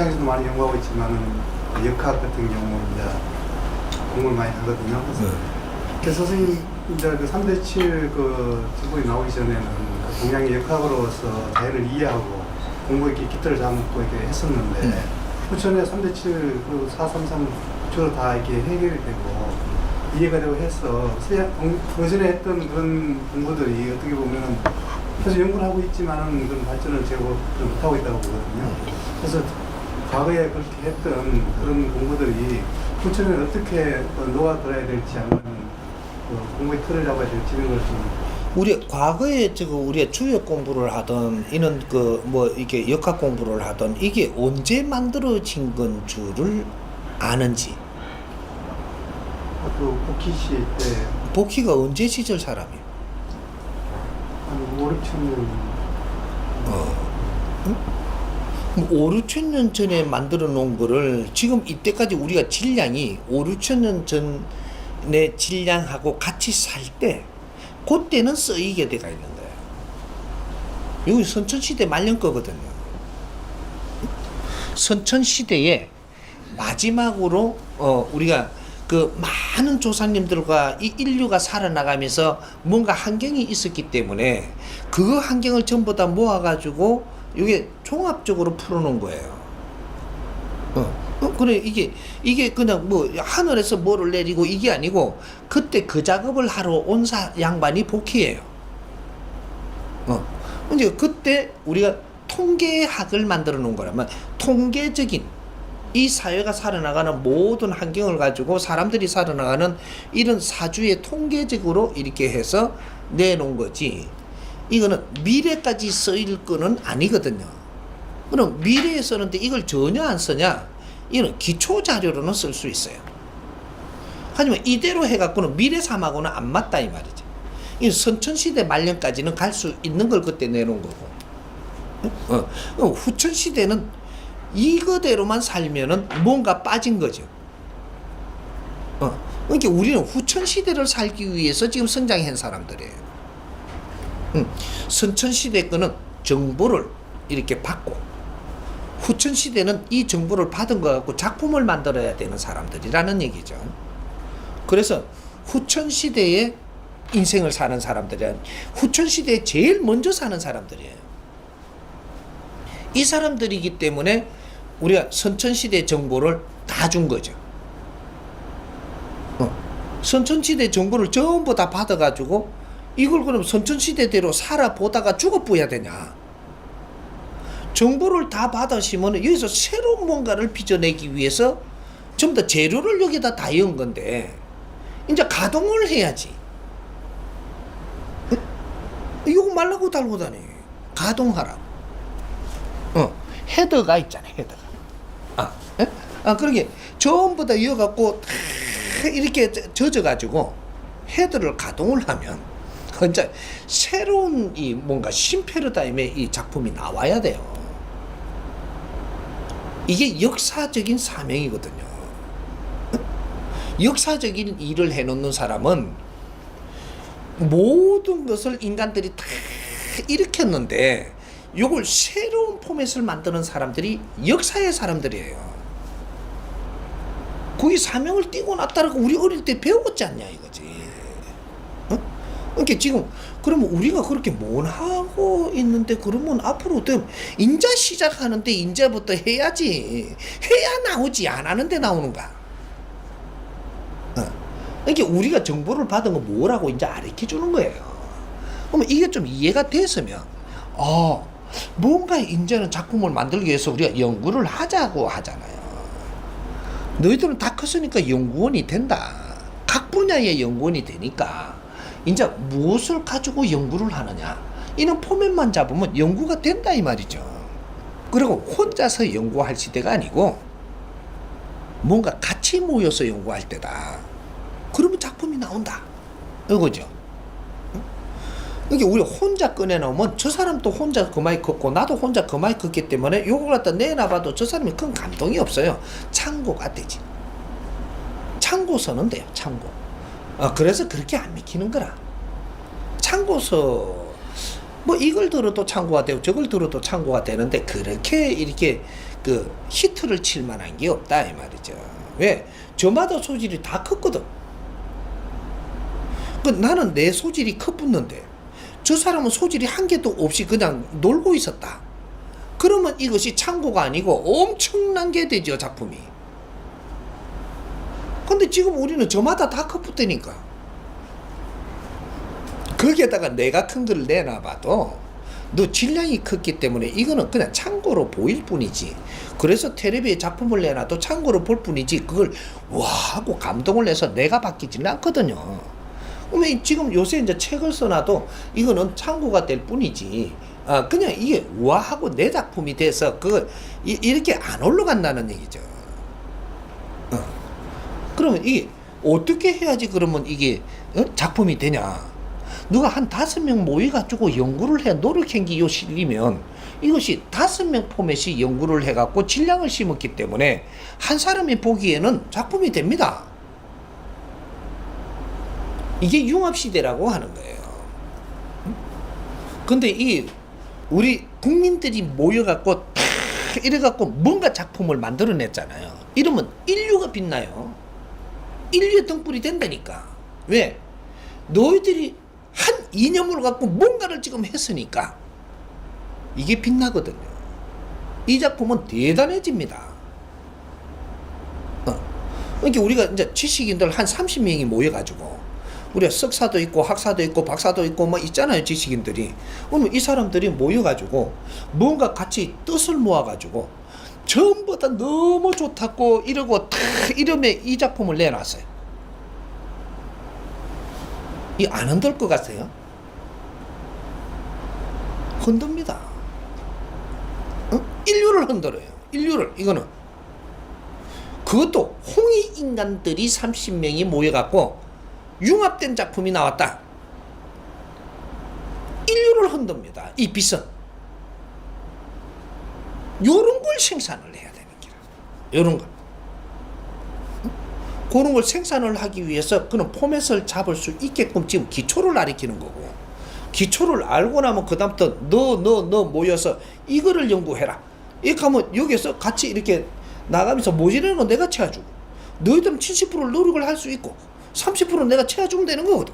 시장에서도 많이 연구하고 있지만은 역학 같은 경우 이제 공부를 많이 하거든요. 그래서 선생님 이제 그 3대7 그 정보이 나오기 전에는 그 동양의 역학으로서 자연을 이해하고 공부에 이렇게 기틀을 잡고 이렇게 했었는데 후천에 3대7 그 433 주로 다 이렇게 해결이 되고 이해가 되고 해서 동전에 했던 그런 공부들이 어떻게 보면 계속 연구를 하고 있지만은 그런 발전을 제가 못하고 있다고 보거든요. 그래서 과거에 그렇게 했던 그런 공부들이 후천에 어떻게 녹아들어야 될지 아니면 공부의 틀을 잡아야 될지 이런 걸 좀. 우리 과거에 우리가 주역 공부를 하던 이런 그 뭐 이게 역학 공부를 하던 이게 언제 만들어진 건 줄을 아는지. 또 복희시 때. 복희가 언제 시절 사람이에요? 한 5, 6천 년. 5, 6천 년 전에 만들어 놓은 거를 지금 이때까지 우리가 질량이 5, 6천 년 전의 질량하고 같이 살 때 그때는 쓰이게 돼가 있는 거예요. 여기 선천시대 말년 거거든요. 선천시대에 마지막으로 우리가 그 많은 조상님들과 이 인류가 살아나가면서 뭔가 환경이 있었기 때문에 그 환경을 전부 다 모아가지고 이게 종합적으로 풀어놓은 거예요. 그래 이게 그냥 뭐 하늘에서 뭐를 내리고 이게 아니고 그때 그 작업을 하러 온 양반이 복희예요. 이제 그때 우리가 통계학을 만들어 놓은 거라면 통계적인 이 사회가 살아나가는 모든 환경을 가지고 사람들이 살아나가는 이런 사주의 통계적으로 이렇게 해서 내놓은 거지. 이거는 미래까지 쓰일 거는 아니거든요. 그럼 미래에 쓰는데 이걸 전혀 안 쓰냐? 이건 기초 자료로는 쓸 수 있어요. 하지만 이대로 해갖고는 미래삼하고는 안 맞다 이 말이죠. 이 선천시대 말년까지는 갈 수 있는 걸 그때 내놓은 거고, 후천시대는 이거대로만 살면은 뭔가 빠진 거죠. 그러니까 우리는 후천시대를 살기 위해서 지금 성장한 사람들이에요. 선천시대 거는 정보를 이렇게 받고 후천시대는 이 정보를 받은 거 갖고 작품을 만들어야 되는 사람들이라는 얘기죠. 그래서 후천시대에 인생을 사는 사람들이 후천시대에 제일 먼저 사는 사람들이에요. 이 사람들이기 때문에 우리가 선천시대 정보를 다 준 거죠. 선천시대 정보를 전부 다 받아가지고 이걸 그럼 선천시대대로 살아보다가 죽어버려야 되냐. 정보를 다 받으시면 여기서 새로운 뭔가를 빚어내기 위해서 전부 다 재료를 여기다 다 넣은 건데 이제 가동을 해야지. 이거 말라고 달고 다니. 가동하라고. 헤더가 있잖아, 헤더가. 그러게 전부 다 이어갖고 이렇게 젖어가지고 헤더를 가동을 하면 진짜 새로운 이 뭔가 신패러다임의 이 작품이 나와야 돼요. 이게 역사적인 사명이거든요. 역사적인 일을 해놓는 사람은 모든 것을 인간들이 다 일으켰는데 요걸 새로운 포맷을 만드는 사람들이 역사의 사람들이에요. 거기 사명을 띄고 놨다라고 우리 어릴 때 배웠지 않냐 이거지. 그러니까 지금 그러면 우리가 그렇게 못 하고 있는데 그러면 앞으로 또 인자 시작하는데 인자부터 해야지. 해야 나오지 안 하는데 나오는가. 그러니까 우리가 정보를 받은 거 뭐라고 이제 가르쳐 주는 거예요. 그러면 이게 좀 이해가 됐으면 뭔가 이제는 작품을 만들기 위해서 우리가 연구를 하자고 하잖아요. 너희들은 다 컸으니까 연구원이 된다. 각 분야의 연구원이 되니까 이제 무엇을 가지고 연구를 하느냐 이런 포맷만 잡으면 연구가 된다 이 말이죠. 그리고 혼자서 연구할 시대가 아니고 뭔가 같이 모여서 연구할 때다. 그러면 작품이 나온다 이거죠. 이게 우리 혼자 꺼내놓으면 저 사람도 혼자 그만이 컸고 나도 혼자 그만이 컸기 때문에 요걸 갖다 내놔봐도 저 사람이 큰 감동이 없어요. 참고가 되지. 참고서는 돼요. 참고. 그래서 그렇게 안 믿기는 거라. 참고서 뭐 이걸 들어도 참고가 되고 저걸 들어도 참고가 되는데 그렇게 이렇게 그 히트를 칠 만한 게 없다 이 말이죠. 왜? 저마다 소질이 다 컸거든. 그 나는 내 소질이 컸붙는데 저 사람은 소질이 한 개도 없이 그냥 놀고 있었다. 그러면 이것이 참고가 아니고 엄청난 게 되죠, 작품이. 근데 지금 우리는 저마다 다 컸붙다니까. 거기에다가 내가 큰 걸 내놔봐도 너 질량이 컸기 때문에 이거는 그냥 참고로 보일 뿐이지. 그래서 텔레비에 작품을 내놔도 참고로 볼 뿐이지 그걸 와 하고 감동을 내서 내가 바뀌지는 않거든요. 그러면 지금 요새 이제 책을 써놔도 이거는 참고가 될 뿐이지. 그냥 이게 와 하고 내 작품이 돼서 이렇게 안 올라간다는 얘기죠. 그러면 이게 어떻게 해야지 그러면 이게 작품이 되냐? 누가 한 5명 모여가지고 연구를 해 노력한 게 요 실리면 이것이 5명 포맷이 연구를 해갖고 질량을 심었기 때문에 한 사람이 보기에는 작품이 됩니다. 이게 융합시대라고 하는 거예요. 근데 우리 국민들이 모여갖고 탁 이래갖고 뭔가 작품을 만들어냈잖아요. 이러면 인류가 빛나요. 인류의 등불이 된다니까. 왜? 너희들이 한 이념을 갖고 뭔가를 지금 했으니까 이게 빛나거든요. 이 작품은 대단해집니다. 그러니까 우리가 이제 지식인들 한 30명이 모여가지고 우리가 석사도 있고 학사도 있고 박사도 있고 뭐 있잖아요, 지식인들이. 그러면 이 사람들이 모여가지고 뭔가 같이 뜻을 모아가지고 전부 다 너무 좋다고 이러고 탁 이러면 이 작품을 내놨어요. 이 안 흔들 것 같아요? 흔듭니다. 인류를 흔들어요. 인류를. 이거는 그것도 홍익 인간들이 30명이 모여갖고 융합된 작품이 나왔다. 인류를 흔듭니다. 이 빛은. 요런 걸 생산을 해야 되는 기라. 요런 걸. 그런 걸 생산을 하기 위해서 그런 포맷을 잡을 수 있게끔 지금 기초를 가리키는 거고, 기초를 알고 나면 그다음부터 너 모여서 이거를 연구해라. 이렇게 하면 여기서 같이 이렇게 나가면서 모자라는 건 내가 채워주고, 너희들은 70%를 노력을 할 수 있고 30%는 내가 채워주면 되는 거거든.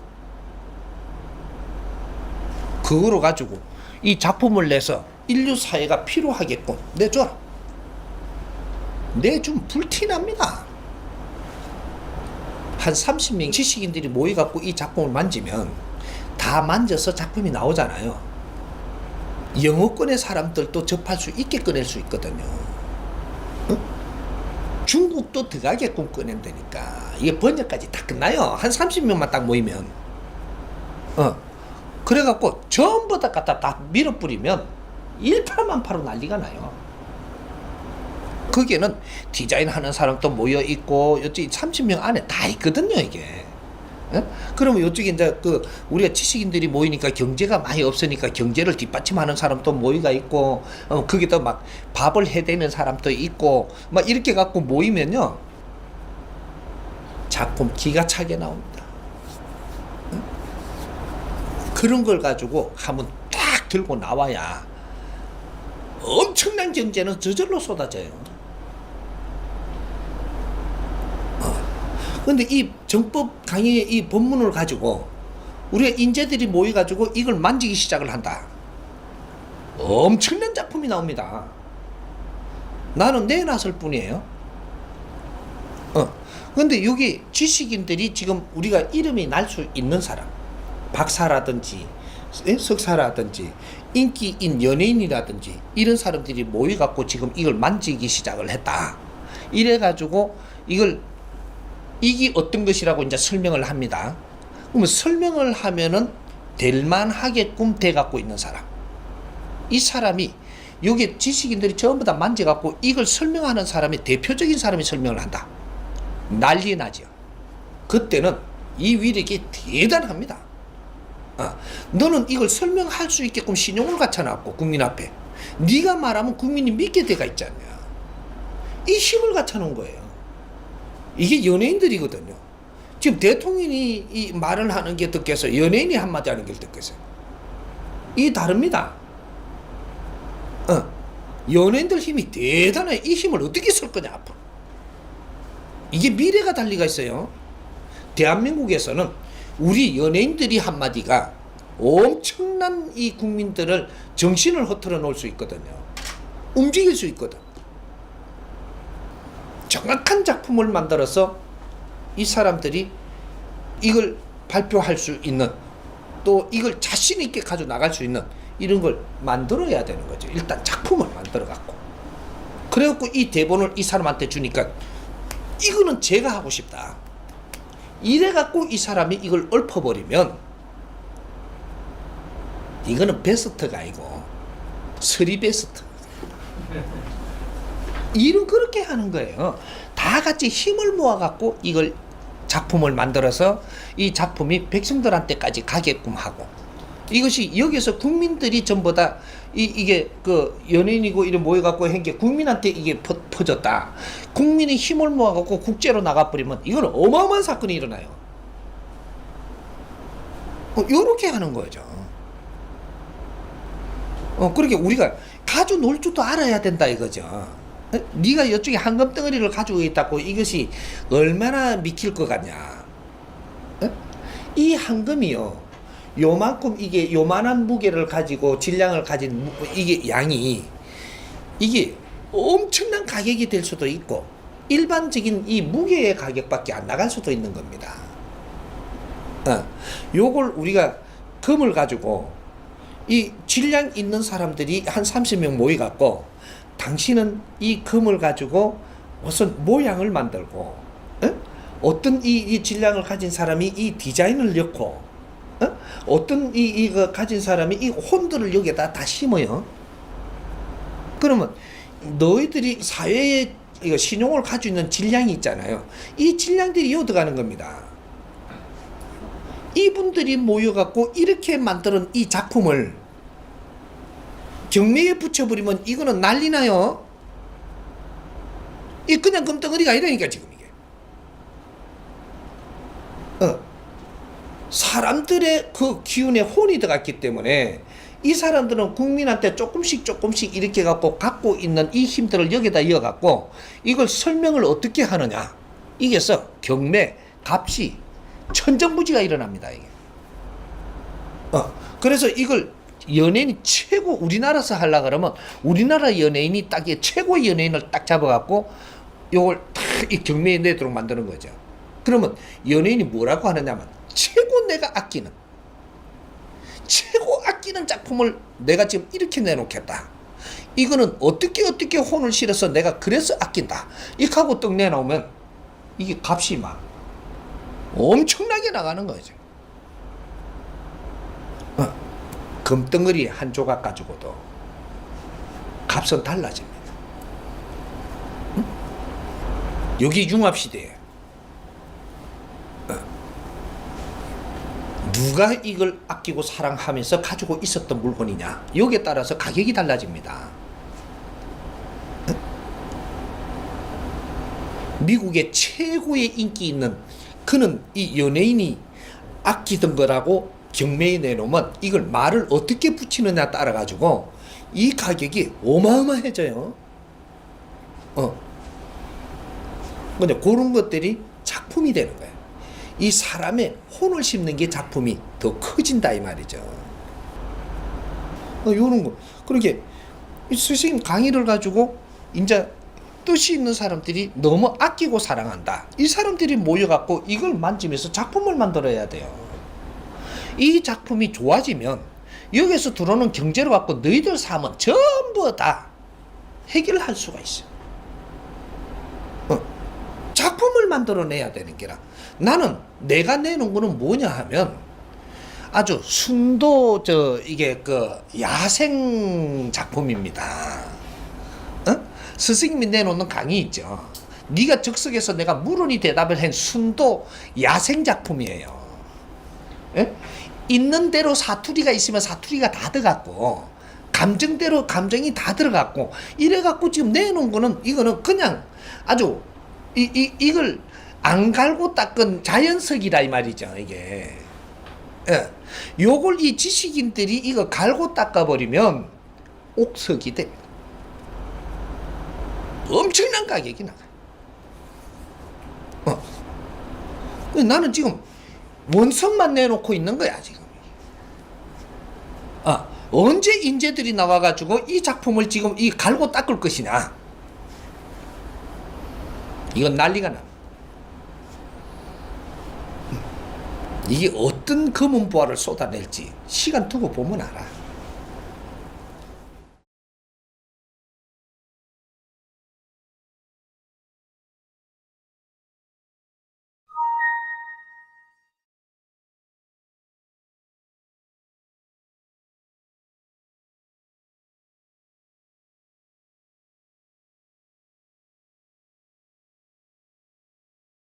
그거로 가지고 이 작품을 내서 인류 사회가 필요하게끔 내줘라. 내주면 불티납니다. 한 30명 지식인들이 모여갖고 이 작품을 만지면 다 만져서 작품이 나오잖아요. 영어권의 사람들도 접할 수 있게 꺼낼 수 있거든요. 중국도 들어가게끔 꺼낸다니까. 이게 번역까지 다 끝나요. 한 30명만 딱 모이면. 그래갖고 전부 다 갖다 다 밀어뿌리면 일파만파로 난리가 나요. 거기에는 디자인하는 사람도 모여 있고 이쪽에 30명 안에 다 있거든요, 이게. 그러면 이쪽에 이제 우리가 지식인들이 모이니까 경제가 많이 없으니까 경제를 뒷받침하는 사람도 모이가 있고, 거기다 막 밥을 해대는 사람도 있고, 막 이렇게 갖고 모이면요, 작품 기가 차게 나옵니다. 그런 걸 가지고 한번 딱 들고 나와야 엄청난 경제는 저절로 쏟아져요. 근데 이 정법 강의의 이 본문을 가지고 우리가 인재들이 모여가지고 이걸 만지기 시작을 한다. 엄청난 작품이 나옵니다. 나는 내놨을 뿐이에요. 근데 여기 지식인들이 지금 우리가 이름이 날 수 있는 사람, 박사라든지 석사라든지 인기인 연예인이라든지 이런 사람들이 모여갖고 지금 이걸 만지기 시작을 했다. 이래가지고 이게 어떤 것이라고 이제 설명을 합니다. 그러면 설명을 하면은 될만하게끔 돼갖고 있는 사람. 이 사람이 여기 지식인들이 전부 다 만져갖고 이걸 설명하는 사람이 대표적인 사람이 설명을 한다. 난리 나죠. 그때는 이 위력이 대단합니다. 너는 이걸 설명할 수 있게끔 신용을 갖춰놨고 국민 앞에 네가 말하면 국민이 믿게 돼가 있지 않냐. 이 힘을 갖춰놓은 거예요. 이게 연예인들이거든요. 지금 대통령이 이 말을 하는 게 듣겠어요? 연예인이 한마디 하는 게 듣겠어요? 이 다릅니다. 연예인들 힘이 대단해. 이 힘을 어떻게 쓸 거냐 앞으로. 이게 미래가 달리가 있어요. 대한민국에서는 우리 연예인들이 한마디가 엄청난 이 국민들을 정신을 흐트러 놓을 수 있거든요. 움직일 수 있거든. 정확한 작품을 만들어서 이 사람들이 이걸 발표할 수 있는, 또 이걸 자신 있게 가져 나갈 수 있는 이런 걸 만들어야 되는 거죠. 일단 작품을 만들어 갖고, 그래갖고 이 대본을 이 사람한테 주니까 이거는 제가 하고 싶다, 이래 갖고 이 사람이 이걸 엎어버리면 이거는 베스트가 아니고 서리 베스트. 일은 그렇게 하는 거예요. 다 같이 힘을 모아 갖고 이걸 작품을 만들어서 이 작품이 백성들한테까지 가게끔 하고, 이것이 여기서 국민들이 전부 다 이게 그 연예인이고 이래 모여 갖고 한 게 국민한테 이게 퍼졌다. 국민이 힘을 모아 갖고 국제로 나가 버리면 이거는 어마어마한 사건이 일어나요. 요렇게 하는 거죠. 그렇게 우리가 가져 놀 줄도 알아야 된다 이거죠. 네가 이쪽에 황금 덩어리를 가지고 있다고 이것이 얼마나 미칠 것 같냐. 이 황금이요, 요만큼 이게 요만한 무게를 가지고 질량을 가진 이게 양이 이게 엄청난 가격이 될 수도 있고 일반적인 이 무게의 가격밖에 안 나갈 수도 있는 겁니다. 요걸 우리가 금을 가지고 이 질량 있는 사람들이 한 30명 모여갖고, 당신은 이 금을 가지고 무슨 모양을 만들고, 어떤 이 질량을 가진 사람이 이 디자인을 넣고, 어떤 이거 가진 사람이 이 혼들을 여기에다 다 심어요. 그러면 너희들이 사회에 이거 신용을 가지고 있는 질량이 있잖아요. 이 질량들이 여기 들어가는 겁니다. 이분들이 모여갖고 이렇게 만드는 이 작품을 경매에 붙여버리면 이거는 난리 나요. 이 그냥 금덩어리가 아니라니까 지금 이게. 사람들의 그 기운에 혼이 들어갔기 때문에 이 사람들은 국민한테 조금씩 이렇게 갖고 있는 이 힘들을 여기다 이어갖고 이걸 설명을 어떻게 하느냐. 이게서 경매 값이 천정부지가 일어납니다 이게. 그래서 이걸 연예인이 최고 우리나라에서 하려 그러면 우리나라 연예인이 딱 최고의 연예인을 딱 잡아갖고 요걸 딱 이 경매에 내도록 만드는 거죠. 그러면 연예인이 뭐라고 하느냐면 최고 내가 아끼는, 최고 아끼는 작품을 내가 지금 이렇게 내놓겠다. 이거는 어떻게 혼을 실어서 내가 그래서 아낀다. 이렇게 하고 떡 내놓으면 이게 값이 막 엄청나게 나가는 거죠. 금덩어리 한 조각 가지고도 값은 달라집니다. 여기 융합시대에 누가 이걸 아끼고 사랑하면서 가지고 있었던 물건이냐, 여기에 따라서 가격이 달라집니다. 미국의 최고의 인기 있는 그는 이 연예인이 아끼던 거라고 경매에 내놓으면 이걸 말을 어떻게 붙이느냐 따라 가지고 이 가격이 어마어마해져요. 근데 그런 것들이 작품이 되는 거예요. 이 사람의 혼을 심는 게 작품이 더 커진다 이 말이죠. 요런 거. 그렇게 스승님 강의를 가지고 이제 뜻이 있는 사람들이 너무 아끼고 사랑한다. 이 사람들이 모여갖고 이걸 만지면서 작품을 만들어야 돼요. 이 작품이 좋아지면 여기서 들어오는 경제를 갖고 너희들 삶은 전부 다 해결할 수가 있어. 작품을 만들어내야 되는 게라. 나는 내가 내놓은 거는 뭐냐 하면 아주 순도 이게 그 야생 작품입니다. 스승님이 내놓는 강의 있죠. 네가 적석에서 내가 물은이 대답을 한 순도 야생 작품이에요. 에? 있는 대로 사투리가 있으면 사투리가 다 들어갔고 감정대로 감정이 다 들어갔고 이래갖고 지금 내놓은 거는 이거는 그냥 아주 이걸 안 갈고 닦은 자연석이라 이 말이죠. 이게 예. 요걸 이 지식인들이 이거 갈고 닦아버리면 옥석이 됩니다. 엄청난 가격이 나가요. 나는 지금 원석만 내놓고 있는 거야, 지금. 언제 인재들이 나와가지고 이 작품을 지금 이 갈고 닦을 것이냐. 이건 난리가 나. 이게 어떤 검은 보화를 쏟아낼지 시간 두고 보면 알아.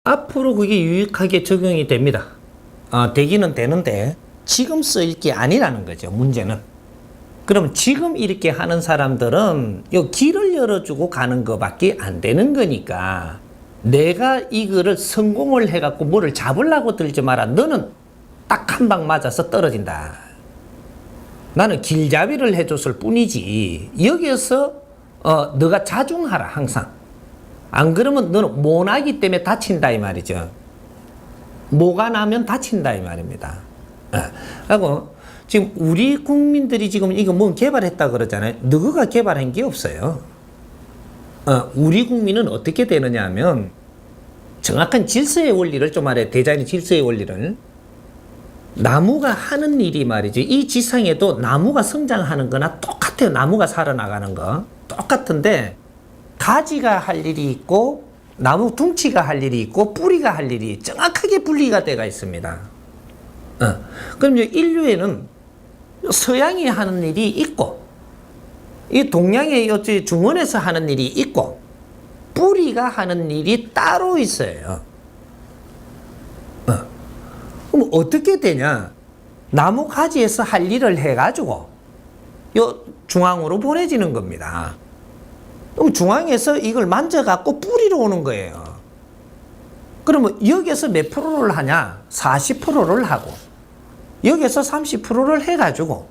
앞으로 그게 유익하게 적용이 됩니다. 되기는 되는데 지금 쓸 게 아니라는 거죠, 문제는. 그럼 지금 이렇게 하는 사람들은 요 길을 열어주고 가는 것밖에 안 되는 거니까 내가 이거를 성공을 해갖고 뭐를 잡으려고 들지 마라. 너는 딱 한 방 맞아서 떨어진다. 나는 길잡이를 해줬을 뿐이지 여기에서 너가 자중하라 항상. 안 그러면 너는 모나기 때문에 다친다 이 말이죠. 모가 나면 다친다 이 말입니다. 하고 지금 우리 국민들이 지금 이거 뭐 개발했다 그러잖아요. 너가 개발한 게 없어요. 우리 국민은 어떻게 되느냐 하면 정확한 질서의 원리를 좀 알아요. 대자연의 질서의 원리를. 나무가 하는 일이 말이죠. 이 지상에도 나무가 성장하는 거나 똑같아요. 나무가 살아나가는 거. 똑같은데 가지가 할 일이 있고 나무 둥치가 할 일이 있고 뿌리가 할 일이 정확하게 분리가 되어 있습니다. 그럼 이제 인류에는 서양이 하는 일이 있고 이 동양의 중원에서 하는 일이 있고 뿌리가 하는 일이 따로 있어요. 그럼 어떻게 되냐? 나무 가지에서 할 일을 해가지고 요 중앙으로 보내지는 겁니다. 그럼 중앙에서 이걸 만져갖고 뿌리로 오는 거예요. 그러면 여기에서 몇 프로를 하냐? 40%를 하고 여기에서 30%를 해가지고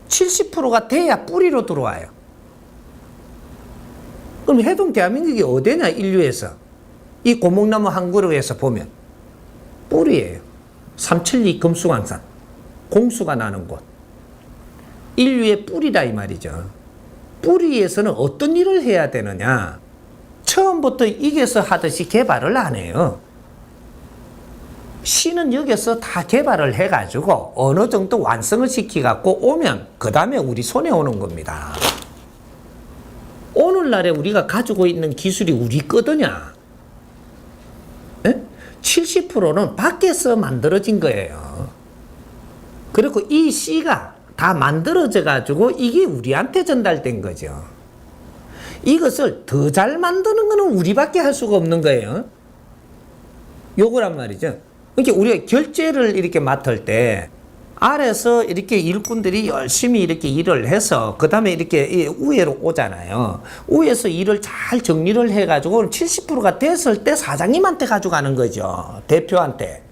70%가 돼야 뿌리로 들어와요. 그럼 해동 대한민국이 어디냐? 인류에서 이 고목나무 한 그루에서 보면 뿌리예요. 삼천리 금수강산 공수가 나는 곳 인류의 뿌리다 이 말이죠. 뿌리에서는 어떤 일을 해야 되느냐? 처음부터 이게서 하듯이 개발을 안 해요. 씨는 여기서 다 개발을 해가지고 어느 정도 완성을 시켜갖고 오면 그 다음에 우리 손에 오는 겁니다. 오늘날에 우리가 가지고 있는 기술이 우리 거더냐? 70%는 밖에서 만들어진 거예요. 그리고 이 씨가 다 만들어져 가지고 이게 우리한테 전달된 거죠. 이것을 더 잘 만드는 거는 우리밖에 할 수가 없는 거예요. 요거란 말이죠. 그러니까 우리가 결제를 이렇게 맡을 때 아래서 이렇게 일꾼들이 열심히 이렇게 일을 해서 그 다음에 이렇게 위에로 오잖아요. 위에서 일을 잘 정리를 해가지고 70%가 됐을 때 사장님한테 가져가는 거죠. 대표한테.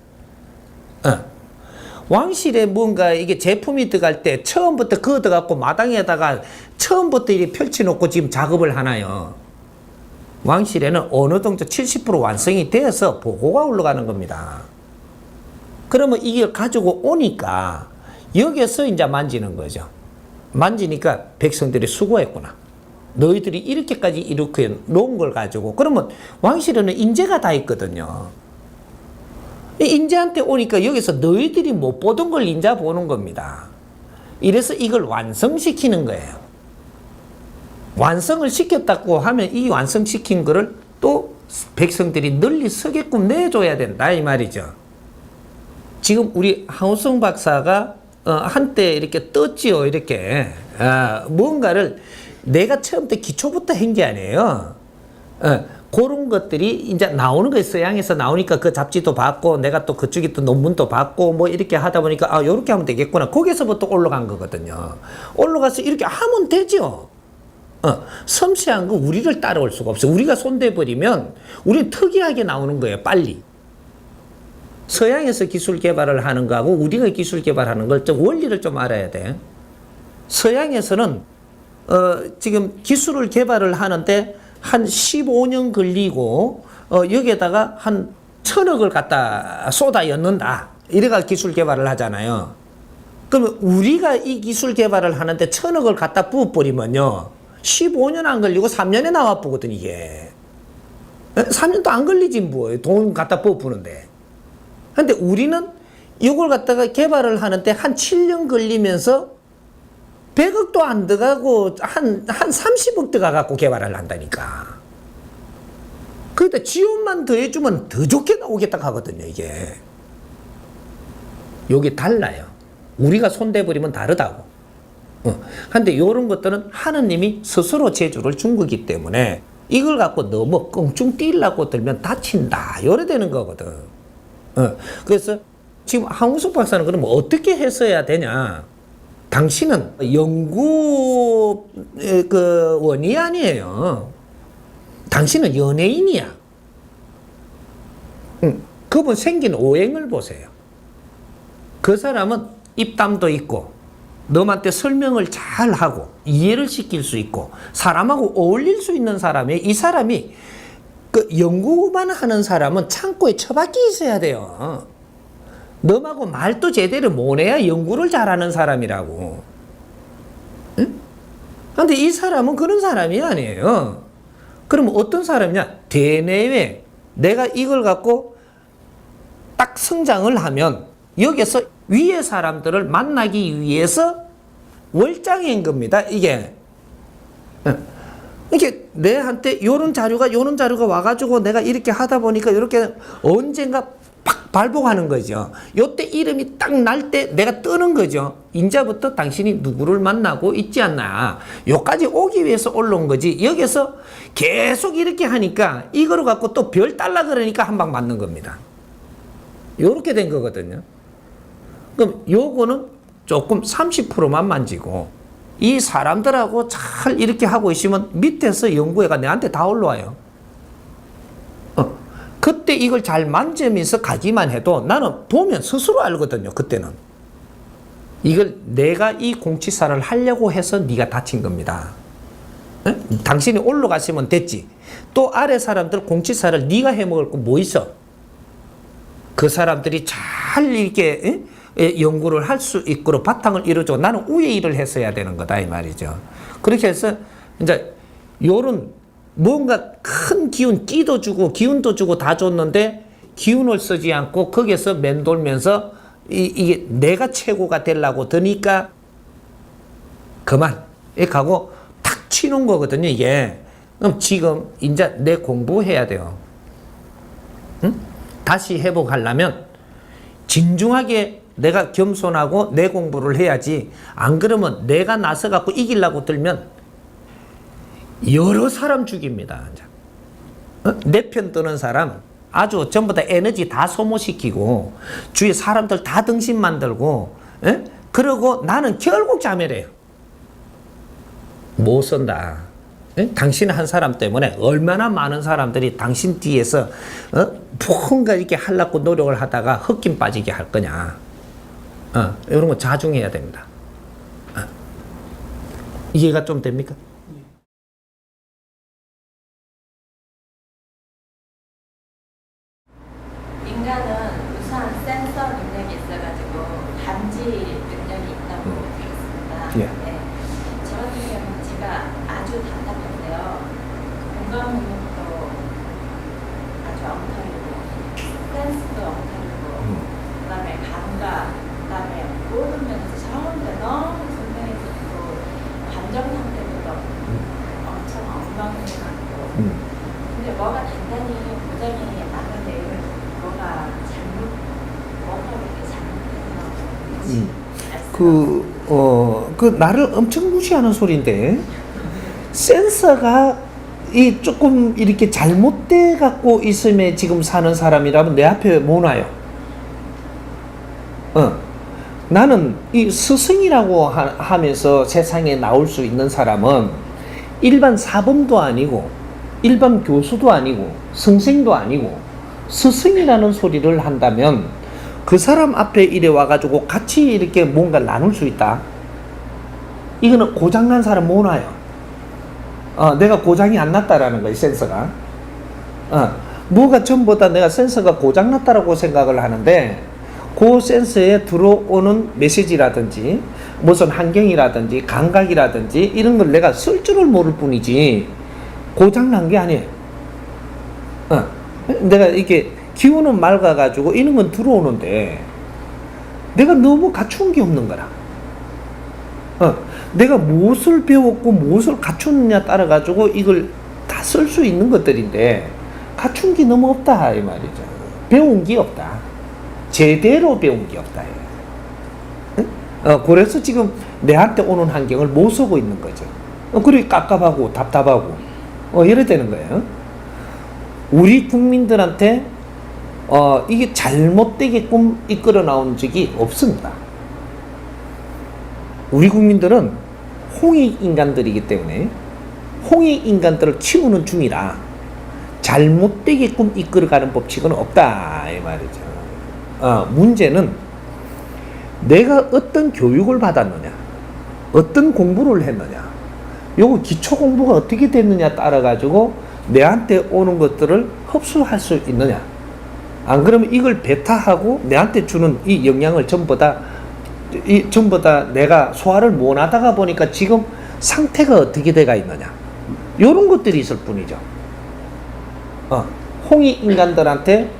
왕실에 뭔가 이게 제품이 들어갈 때 처음부터 그거 들어갖고 마당에다가 처음부터 이렇게 펼쳐놓고 지금 작업을 하나요. 왕실에는 어느 정도 70% 완성이 되어서 보고가 올라가는 겁니다. 그러면 이걸 가지고 오니까 여기서 이제 만지는 거죠. 만지니까 백성들이 수고했구나. 너희들이 이렇게까지 이렇게 놓은 걸 가지고 그러면 왕실에는 인재가 다 있거든요. 인재한테 오니까 여기서 너희들이 못 보던 걸 인자 보는 겁니다. 이래서 이걸 완성시키는 거예요. 완성을 시켰다고 하면 이 완성시킨 거를 또 백성들이 널리 쓰게끔 내줘야 된다 이 말이죠. 지금 우리 하우성 박사가 한때 이렇게 떴지요. 이렇게 뭔가를 내가 처음부터 기초부터 한 게 아니에요. 그런 것들이 이제 나오는 거예요. 서양에서 나오니까 그 잡지도 받고 내가 또 그쪽에 또 논문도 받고 뭐 이렇게 하다 보니까 요렇게 하면 되겠구나. 거기서부터 올라간 거거든요. 올라가서 이렇게 하면 되죠. 섬세한 거 우리를 따라올 수가 없어요. 우리가 손대버리면 우리는 특이하게 나오는 거예요. 빨리. 서양에서 기술 개발을 하는 거하고 우리가 기술 개발하는 걸 좀 원리를 좀 알아야 돼. 서양에서는 지금 기술을 개발을 하는데 한 15년 걸리고 여기에다가 한 1,000억을 갖다 쏟아 넣는다. 이래가 기술 개발을 하잖아요. 그러면 우리가 이 기술 개발을 하는데 1,000억을 갖다 부어버리면요. 15년 안 걸리고 3년에 나와 보거든 이게. 3년도 안 걸리지 뭐. 돈 갖다 부어부는데. 근데 우리는 이걸 갖다가 개발을 하는데 한 7년 걸리면서 100억도 안 들어가고 한 30억 들어가갖고 개발을 한다니까. 그러니까 지원만 더해주면 더 좋게 나오겠다 하거든요 이게. 여기 달라요. 우리가 손대버리면 다르다고. 근데 이런 것들은 하느님이 스스로 재주를 준 거기 때문에 이걸 갖고 너무 껑충 뛰려고 들면 다친다. 요래 되는 거거든. 그래서 지금 황우석 박사는 그러면 어떻게 했어야 되냐? 당신은 연구 원이 아니에요. 당신은 연예인이야. 그분 생긴 오행을 보세요. 그 사람은 입담도 있고 너한테 설명을 잘 하고 이해를 시킬 수 있고 사람하고 어울릴 수 있는 사람이 이 사람이 그 연구만 하는 사람은 창고에 처박혀 있어야 돼요. 너하고 말도 제대로 못해야 연구를 잘하는 사람이라고. 응? 근데 이 사람은 그런 사람이 아니에요. 그럼 어떤 사람이냐? 대내외 내가 이걸 갖고 딱 성장을 하면 여기서 위의 사람들을 만나기 위해서 월장인 겁니다. 이게. 이게 내한테 요런 자료가 와가지고 내가 이렇게 하다 보니까 이렇게 언젠가 팍 발복하는 거죠. 요때 이름이 딱 날 때 내가 뜨는 거죠. 인자부터 당신이 누구를 만나고 있지 않나. 요까지 오기 위해서 올라온 거지. 여기서 계속 이렇게 하니까 이거로 갖고 또 별 달라 그러니까 한 방 맞는 겁니다. 요렇게 된 거거든요. 그럼 요거는 조금 30%만 만지고 이 사람들하고 잘 이렇게 하고 있으면 밑에서 연구회가 내한테 다 올라와요. 그때 이걸 잘 만지면서 가기만 해도 나는 보면 스스로 알거든요. 그때는. 이걸 내가 이 공치사를 하려고 해서 네가 다친 겁니다. 당신이 올라갔으면 됐지. 또 아래 사람들 공치사를 네가 해먹을 거 뭐 있어? 그 사람들이 잘 이렇게 연구를 할 수 있도록 바탕을 이루어주고 나는 위에 일을 했어야 되는 거다 이 말이죠. 그렇게 해서 이제 요런 뭔가 큰 기운 끼도 주고 기운도 주고 다 줬는데 기운을 쓰지 않고 거기서 맴돌면서 이게 내가 최고가 되려고 드니까 그만 이렇게 하고 탁 치는 거거든요 이게. 그럼 지금 이제 내 공부해야 돼요. 응? 다시 회복하려면 진중하게 내가 겸손하고 내 공부를 해야지. 안 그러면 내가 나서 갖고 이기려고 들면 여러 사람 죽입니다. 내 편 드는 사람 아주 전부 다 에너지 다 소모시키고 주위에 사람들 다 등신 만들고 그러고 나는 결국 자멸해요. 못 쓴다. 당신 한 사람 때문에 얼마나 많은 사람들이 당신 뒤에서 뭔가 이렇게 하려고 노력을 하다가 헛김 빠지게 할 거냐. 이런 거 자중해야 됩니다. 이해가 좀 됩니까? 인간은 우선 센서 능력이 있어가지고 감지 능력이 있다고 들었습니다. 예. 네. 저 같은 경우는 제가 아주 답답한데요. 공감 능력도 아주 엉터리고 센스도 엉터리고 그다음에 감각, 그다음에 모든 면에서 전부 너무 분명해서 감정 상태도 엄청 엉망이고 근데 뭐가 단단히 고장이 나는데 뭐가 잘못해서 그 나를 엄청 무시하는 소리인데 센서가 이 조금 이렇게 잘못돼 갖고 있음에 지금 사는 사람이라면 내 앞에 못 와요. 나는 이 스승이라고 하면서 세상에 나올 수 있는 사람은 일반 사범도 아니고 일반 교수도 아니고 선생도 아니고 스승이라는 소리를 한다면 그 사람 앞에 이래 와가지고 같이 이렇게 뭔가 나눌 수 있다. 이거는 고장난 사람 못 와요. 내가 고장이 안 났다라는 거예요, 센서가. 뭐가 전부 다 내가 센서가 고장났다라고 생각을 하는데, 그 센서에 들어오는 메시지라든지 무슨 환경이라든지 감각이라든지 이런 걸 내가 쓸 줄을 모를 뿐이지 고장난 게 아니에요. 내가 이렇게 기운은 맑아가지고 이런 건 들어오는데 내가 너무 갖춘 게 없는 거라. 내가 무엇을 배웠고 무엇을 갖추느냐 따라 가지고 이걸 다 쓸 수 있는 것들인데 갖춘 게 너무 없다 이 말이죠. 배운 게 없다. 제대로 배운 게 없다. 그래서 지금 내한테 오는 환경을 못 쓰고 있는 거죠. 그리고 깝깝하고 답답하고 이래 되는 거예요. 우리 국민들한테 이게 잘못되게끔 이끌어 나온 적이 없습니다. 우리 국민들은 홍익 인간들이기 때문에 홍익 인간들을 키우는 중이라 잘못되게끔 이끌어가는 법칙은 없다 이 말이죠. 문제는 내가 어떤 교육을 받았느냐, 어떤 공부를 했느냐, 요거 기초 공부가 어떻게 됐느냐 따라 가지고 내한테 오는 것들을 흡수할 수 있느냐. 안 그러면 이걸 배타하고 내한테 주는 이 영향을 전부 다 내가 소화를 못 하다가 보니까 지금 상태가 어떻게 돼가 있느냐. 요런 것들이 있을 뿐이죠. 홍익 인간들한테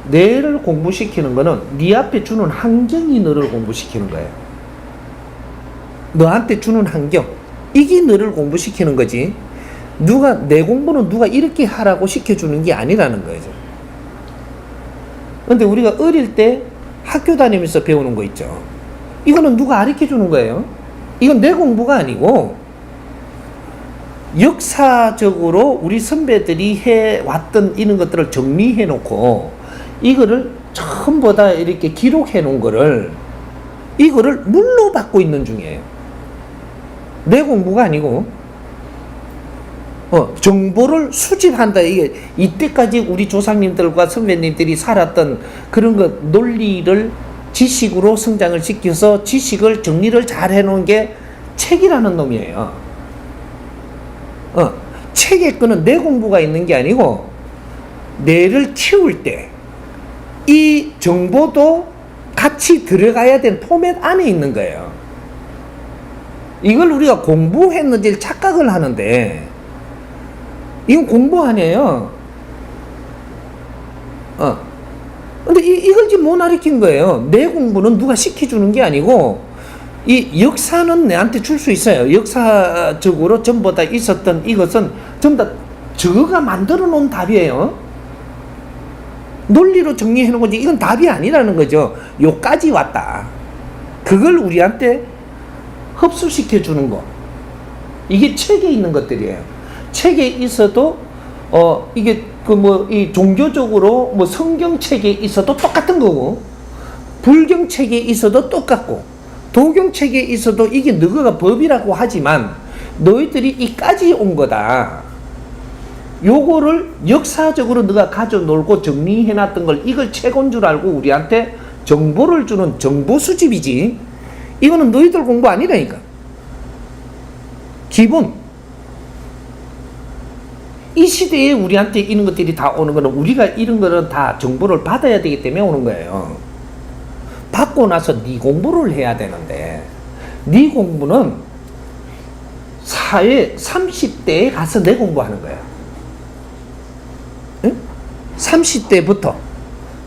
뇌를 공부시키는 거는 네 앞에 주는 환경이 너를 공부시키는 거예요. 너한테 주는 환경, 이게 너를 공부시키는 거지. 내 공부는 누가 이렇게 하라고 시켜주는 게 아니라는 거죠. 근데 우리가 어릴 때 학교 다니면서 배우는 거 있죠. 이거는 누가 가르쳐 주는 거예요. 이건 내 공부가 아니고 역사적으로 우리 선배들이 해왔던 이런 것들을 정리해 놓고 이거를 전부 다 이렇게 기록해 놓은 거를 이거를 물로 받고 있는 중이에요. 내 공부가 아니고 정보를 수집한다. 이게 이때까지 우리 조상님들과 선배님들이 살았던 그런 것 논리를 지식으로 성장을 시켜서 지식을 정리를 잘 해놓은 게 책이라는 놈이에요. 책에 거는 내 공부가 있는 게 아니고 뇌를 키울 때 이 정보도 같이 들어가야 된 포맷 안에 있는 거예요. 이걸 우리가 공부했는지 착각을 하는데 이건 공부 아니에요. 근데 이걸 지금 못 가르친 거예요. 내 공부는 누가 시켜주는 게 아니고 이 역사는 내한테 줄 수 있어요. 역사적으로 전부 다 있었던 이것은 전부 다 저가 만들어 놓은 답이에요. 논리로 정리해 놓은 거지 이건 답이 아니라는 거죠. 요까지 왔다. 그걸 우리한테 흡수시켜 주는 거. 이게 책에 있는 것들이에요. 책에 있어도 이게 이 종교적으로 성경책에 있어도 똑같은 거고 불경책에 있어도 똑같고 도경책에 있어도 이게 너가 법이라고 하지만 너희들이 이까지 온 거다. 요거를 역사적으로 너가 가져놀고 정리해놨던 걸 이걸 책인 줄 알고 우리한테 정보를 주는 정보 수집이지 이거는 너희들 공부 아니라니까. 기본 이 시대에 우리한테 이런 것들이 다 오는 거는 우리가 이런 거는 다 정보를 받아야 되기 때문에 오는 거예요. 받고 나서 네 공부를 해야 되는데 네 공부는 사회 30대에 가서 내 공부하는 거야. 응? 30대부터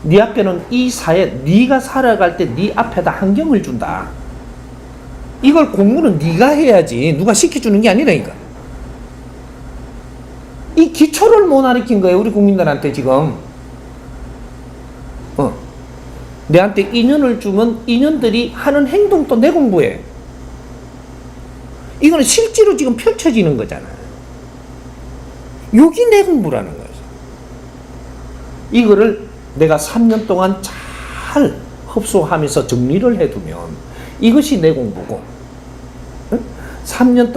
네 앞에는 이 사회 네가 살아갈 때 네 앞에다 환경을 준다. 이걸 공부는 네가 해야지 누가 시켜주는 게 아니라니까. 이 기초를 못 가르친 거예요. 우리 국민들한테 지금. 내한테 인연을 주면 인연들이 하는 행동도 내 공부해. 이거는 실제로 지금 펼쳐지는 거잖아. 여기 내 공부라는 거죠. 이거를 내가 3년 동안 잘 흡수하면서 정리를 해두면 이것이 내 공부고 3년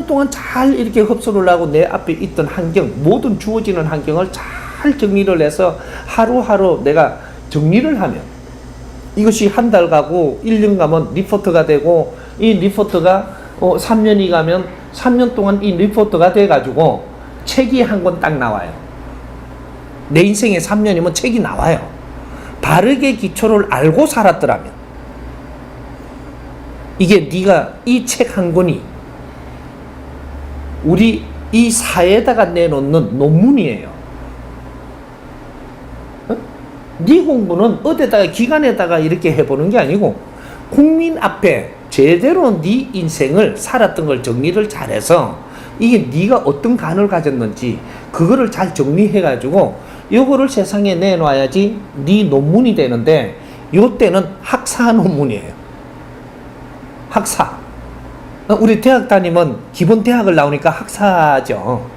동안 잘 이렇게 흡수를 하고 내 앞에 있던 환경 모든 주어지는 환경을 잘 잘 정리를 해서 하루하루 내가 정리를 하면 이것이 한 달 가고 1년 가면 리포트가 되고 이 리포트가 3년이 가면 3년 동안 이 리포트가 돼가지고 책이 한 권 딱 나와요. 내 인생에 3년이면 책이 나와요. 바르게 기초를 알고 살았더라면 이게 네가 이 책 한 권이 우리 이 사회에다가 내놓는 논문이에요. 네 공부는 어디다가 기관에다가 이렇게 해보는 게 아니고 국민 앞에 제대로 네 인생을 살았던 걸 정리를 잘해서 이게 네가 어떤 간을 가졌는지 그거를 잘 정리해가지고 요거를 세상에 내놔야지 네 논문이 되는데 요때는 학사 논문이에요. 학사. 우리 대학 다니면 기본 대학을 나오니까 학사죠.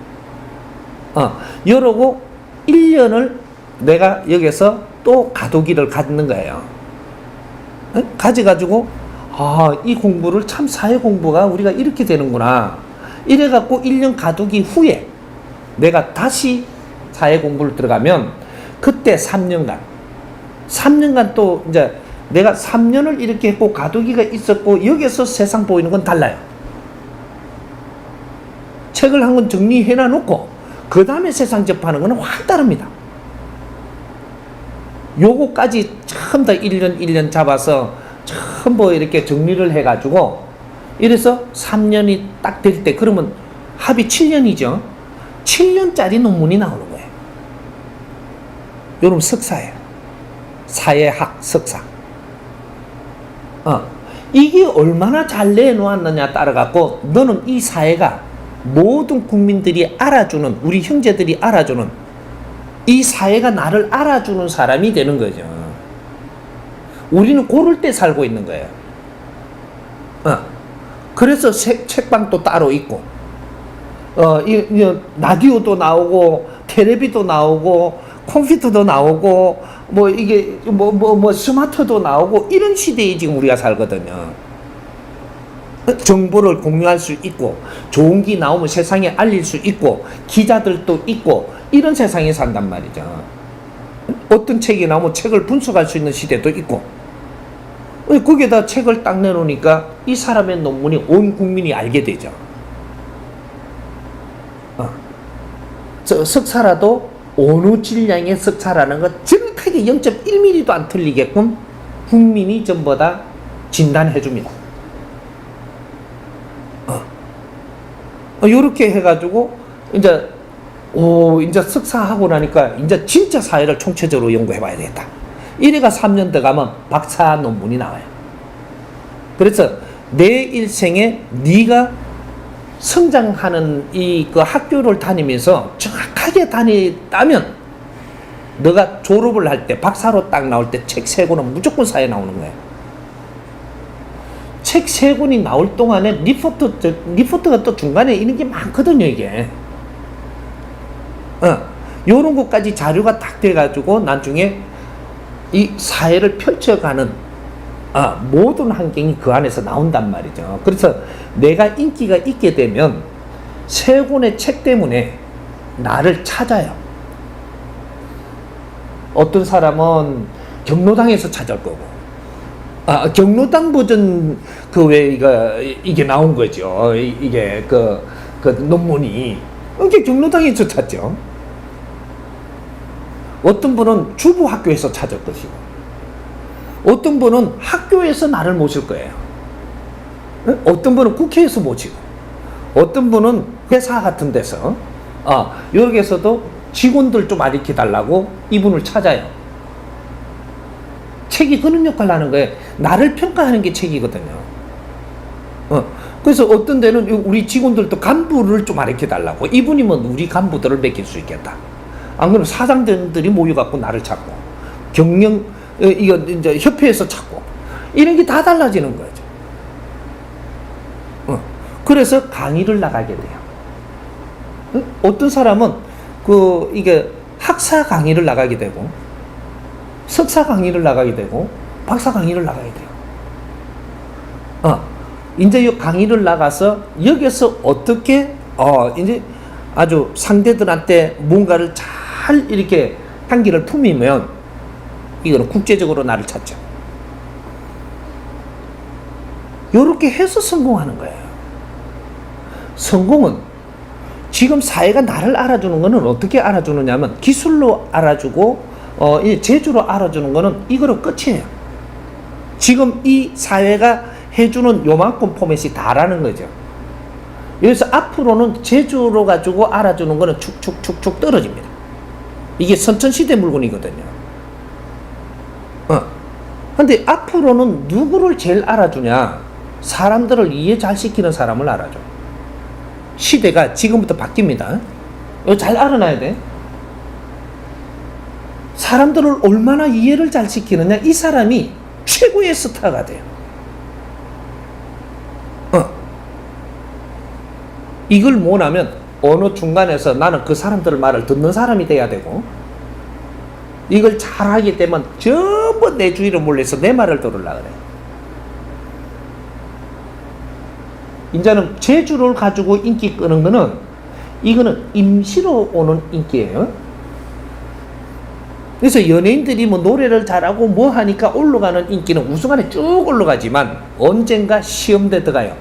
이러고 1년을 내가 여기서 또 가두기를 갖는 거예요. 가져가지고 이 공부를 참 사회 공부가 우리가 이렇게 되는구나. 이래갖고 1년 가두기 후에 내가 다시 사회 공부를 들어가면 그때 3년간 또 이제 내가 3년을 이렇게 했고 가두기가 있었고 여기서 세상 보이는 건 달라요. 책을 한 권 정리해 놔놓고 그 다음에 세상 접하는 건 확 다릅니다. 요거까지 전부 다 1년 잡아서 전부 이렇게 정리를 해가지고 이래서 3년이 딱 될 때 그러면 합이 7년이죠. 7년짜리 논문이 나오는 거예요. 여러분 석사예요. 사회학 석사. 이게 얼마나 잘 내놓았느냐 따라갖고 너는 이 사회가 모든 국민들이 알아주는 우리 형제들이 알아주는 이 사회가 나를 알아주는 사람이 되는 거죠. 우리는 고를 때 살고 있는 거예요. 그래서 책방도 따로 있고 라디오도 나오고 텔레비도 나오고 컴퓨터도 나오고 뭐 이게 뭐 스마트도 나오고 이런 시대에 지금 우리가 살거든요. 정보를 공유할 수 있고 좋은 기 나오면 세상에 알릴 수 있고 기자들도 있고 이런 세상에 산단 말이죠. 어떤 책이 나오면 책을 분석할 수 있는 시대도 있고 거기에다 책을 딱 내놓으니까 이 사람의 논문이 온 국민이 알게 되죠. 석사라도 어느 질량의 석사라는 것 정확하게 0.1mm도 안 틀리게끔 국민이 전부 다 진단해 줍니다. 요렇게 해가지고 이제 석사하고 나니까 이제 진짜 사회를 총체적으로 연구해 봐야 되겠다. 이래가 3년 더 가면 박사 논문이 나와요. 그래서 내 일생에 네가 성장하는 그 학교를 다니면서 정확하게 다녔다면 너가 졸업을 할 때 박사로 딱 나올 때 책 3권은 무조건 사회에 나오는 거예요. 책 3권이 나올 동안에 리포트가 또 중간에 이런 게 많거든요, 이게. 요런 것까지 자료가 딱 돼가지고 나중에 이 사회를 펼쳐가는 모든 환경이 그 안에서 나온단 말이죠. 그래서 내가 인기가 있게 되면 3권의 책 때문에 나를 찾아요. 어떤 사람은 경로당에서 찾을 거고, 경로당 버전 이게 나온 거죠. 이게 그 논문이 이게 경로당에서 찾죠. 어떤 분은 주부 학교에서 찾을 것이고, 어떤 분은 학교에서 나를 모실 거예요. 어떤 분은 국회에서 모시고, 어떤 분은 회사 같은 데서, 여기에서도 직원들 좀 가르쳐 달라고 이분을 찾아요. 책이 그런 역할을 하는 거예요. 나를 평가하는 게 책이거든요. 그래서 어떤 데는 우리 직원들도 간부를 좀 가르쳐 달라고, 이분이면 우리 간부들을 맡길 수 있겠다. 안 그러면 사장들이 모여갖고 나를 찾고, 이거 이제 협회에서 찾고, 이런 게 다 달라지는 거죠. 그래서 강의를 나가게 돼요. 어떤 사람은 이게 학사 강의를 나가게 되고, 석사 강의를 나가게 되고, 박사 강의를 나가게 돼요. 이제 이 강의를 나가서 여기서 어떻게 이제 아주 상대들한테 뭔가를 잘 잘 이렇게 향기를 품이면 이거는 국제적으로 나를 찾죠. 이렇게 해서 성공하는 거예요. 성공은 지금 사회가 나를 알아주는 거는 어떻게 알아주느냐면 기술로 알아주고 이 재주로 알아주는 거는 이거로 끝이에요. 지금 이 사회가 해주는 요만큼 포맷이 다라는 거죠. 그래서 앞으로는 재주로 가지고 알아주는 거는 축축축축 떨어집니다. 이게 선천시대 물건이거든요. 근데 앞으로는 누구를 제일 알아주냐? 사람들을 이해 잘 시키는 사람을 알아줘. 시대가 지금부터 바뀝니다. 이거 잘 알아놔야 돼. 사람들을 얼마나 이해를 잘 시키느냐, 이 사람이 최고의 스타가 돼요. 이걸 못하면 어느 중간에서 나는 그 사람들 말을 듣는 사람이 돼야 되고, 이걸 잘하게 되면 전부 내 주위로 몰려서 내 말을 들으려고 그래. 이제는 재주를 가지고 인기 끄는 거는 이거는 임시로 오는 인기예요. 그래서 연예인들이 뭐 노래를 잘하고 뭐 하니까 올라가는 인기는 우승안에 쭉 올라가지만 언젠가 시험대 들어가요.